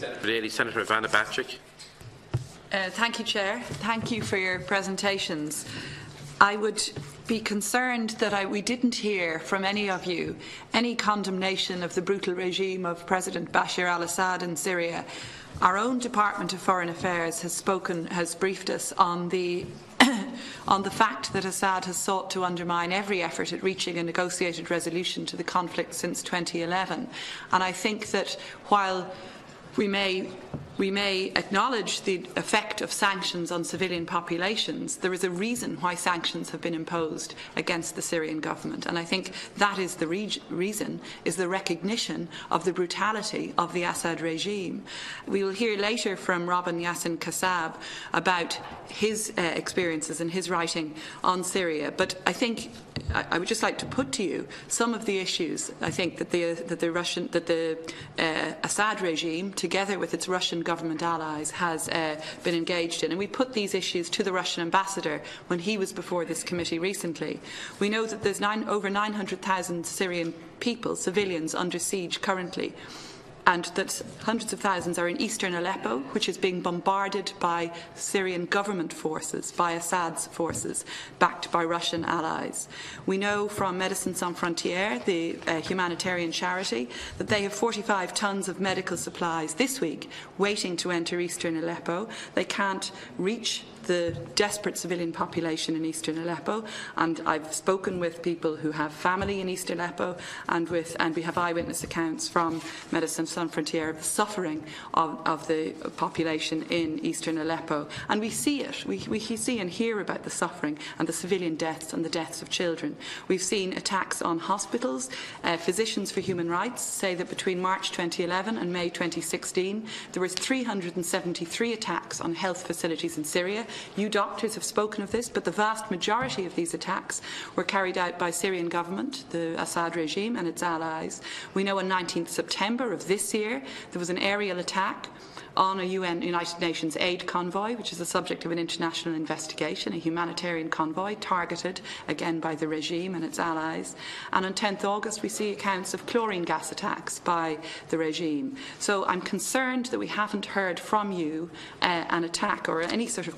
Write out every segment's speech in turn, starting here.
Senator Ivana Bacik. Thank you, Chair. Thank you for your presentations. I would be concerned that we didn't hear from any of you any condemnation of the brutal regime of President Bashar al-Assad in Syria. Our own Department of Foreign Affairs has briefed us on the on the fact that Assad has sought to undermine every effort at reaching a negotiated resolution to the conflict since 2011. And I think that while we may acknowledge the effect of sanctions on civilian populations, there is a reason why sanctions have been imposed against the Syrian government. And I think that is the reason, is the recognition of the brutality of the Assad regime. We will hear later from Robin Yassin Kassab about his experiences and his writing on Syria. But I think I would just like to put to you some of the issues I think that the Assad regime, together with its Russian government allies, has been engaged in. And we put these issues to the Russian ambassador when he was before this committee recently. We know that there's over 900,000 Syrian people, civilians, under siege currently, and that hundreds of thousands are in eastern Aleppo, which is being bombarded by Syrian government forces, by Assad's forces, backed by Russian allies. We know from Médecins Sans Frontières, the humanitarian charity, that they have 45 tons of medical supplies this week waiting to enter eastern Aleppo. They can't reach the desperate civilian population in eastern Aleppo, and I've spoken with people who have family in eastern Aleppo, and we have eyewitness accounts from Médecins Sans Frontières of the suffering of the population in eastern Aleppo. And we see it. We see and hear about the suffering and the civilian deaths and the deaths of children. We've seen attacks on hospitals. Physicians for Human Rights say that between March 2011 and May 2016, there was 373 attacks on health facilities in Syria. You doctors have spoken of this, but the vast majority of these attacks were carried out by Syrian government, the Assad regime and its allies. We know on 19th September of this year there was an aerial attack on a United Nations aid convoy, which is the subject of an international investigation, a humanitarian convoy targeted again by the regime and its allies. And on 10th August we see accounts of chlorine gas attacks by the regime. So I'm concerned that we haven't heard from you an attack or any sort of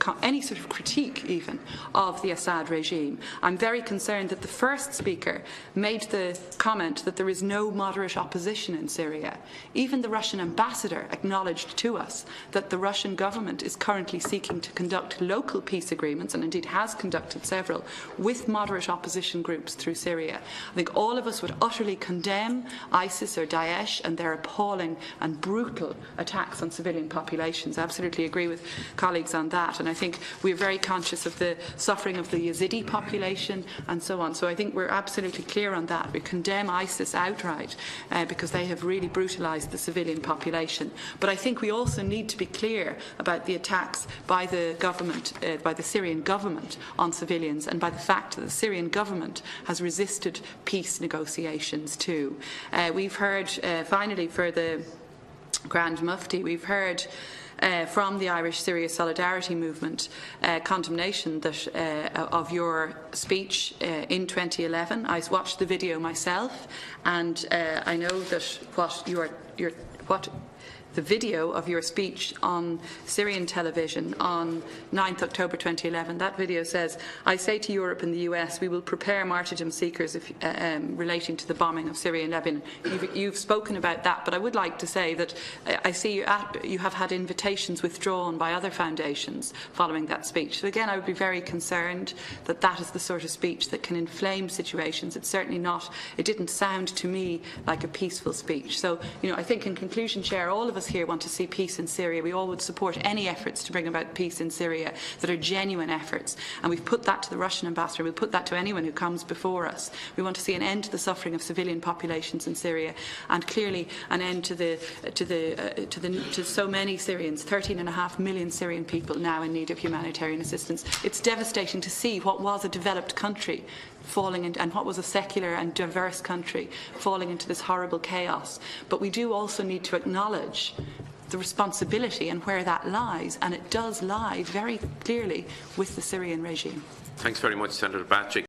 critique even of the Assad regime. I'm very concerned that the first speaker made the comment that there is no moderate opposition in Syria. Even the Russian ambassador acknowledged to us that the Russian government is currently seeking to conduct local peace agreements, and indeed has conducted several, with moderate opposition groups through Syria. I think all of us would utterly condemn ISIS or Daesh and their appalling and brutal attacks on civilian populations. I absolutely agree with colleagues on that, and I think we're very conscious of the suffering of the Yazidi population and so on. So I think we're absolutely clear on that. We condemn ISIS outright because they have really brutalised the civilian population. But I think we also need to be clear about the attacks by the government, by the Syrian government on civilians, and by the fact that the Syrian government has resisted peace negotiations too. We've heard, finally, for the Grand Mufti, we've heard from the Irish Syria Solidarity Movement condemnation of your speech in 2011. I watched the video myself, and I know that the video of your speech on Syrian television on 9th October 2011, that video says, "I say to Europe and the US, we will prepare martyrdom seekers relating to the bombing of Syria and Lebanon." You've spoken about that, but I would like to say that I see you have had invitations withdrawn by other foundations following that speech. So again, I would be very concerned that that is the sort of speech that can inflame situations. It's certainly not, it didn't sound to me like a peaceful speech. So, I think in conclusion, Chair, all of us here want to see peace in Syria. We all would support any efforts to bring about peace in Syria that are genuine efforts, and we've put that to the Russian ambassador. We'll put that to anyone who comes before us. We want to see an end to the suffering of civilian populations in Syria, and clearly an end to so many Syrians, 13.5 million Syrian people now in need of humanitarian assistance. It's devastating to see what was a developed country falling into, and what was a secular and diverse country falling into this horrible chaos. But we do also need to acknowledge the responsibility and where that lies, and it does lie very clearly with the Syrian regime. Thanks very much, Senator Bacik.